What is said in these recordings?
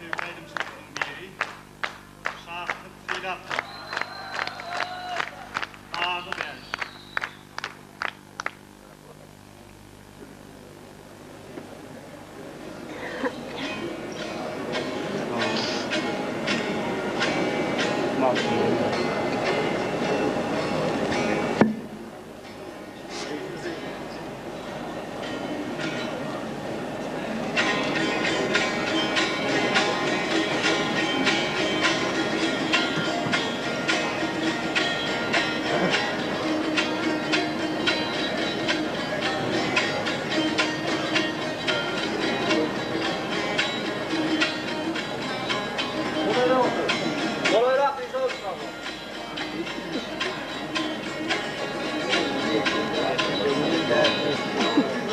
sevgiliydim sınıfının biri. Şahsın filat. Adı ben.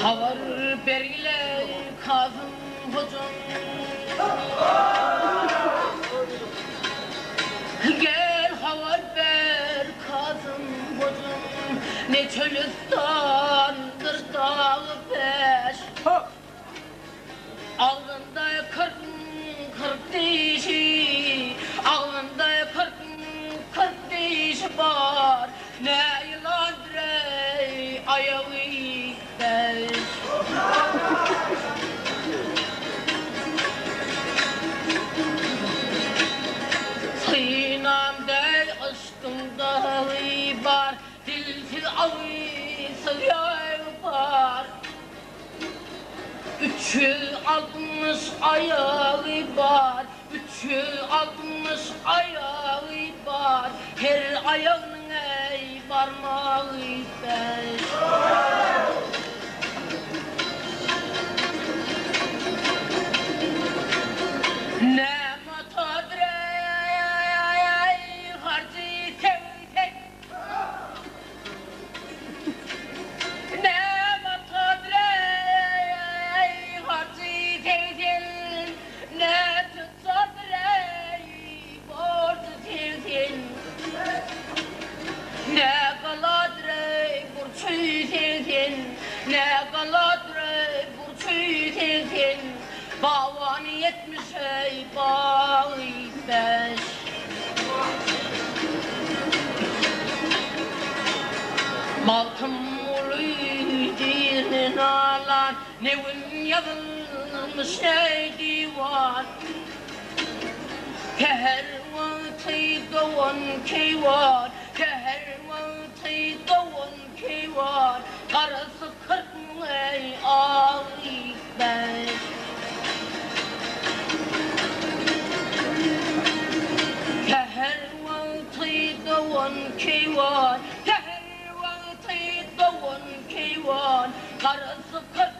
Havar bergile Kazım hocam Gel havar ber Kazım hocam Ne çölüstandır dağı peş Ağzında kırk dişi Ağzında kırk dişi var Ne yılandır ey ayağı beş Sinamda aşkımda var Dilsiz avısız yapar 360 ayağı var 360 ayağı var Her ayağının ey parmağı beş Ne matadre harcı tevtek Ne matadre harcı tevtek Ne tutsadre borcu tevtek Ne kaladre burçu tevtek Ne kaladre burçu tevtek Bağvanı 70 ey bağı beş Baltım uluyduğun alan Nevin yazılmış ey divan Keher vakti doğan keyvan Keher vakti doğan keyvan Karısı 40 ey ağı beş Keher vakti doğan keyvan Keher vakti doğan keyvan Karısı 40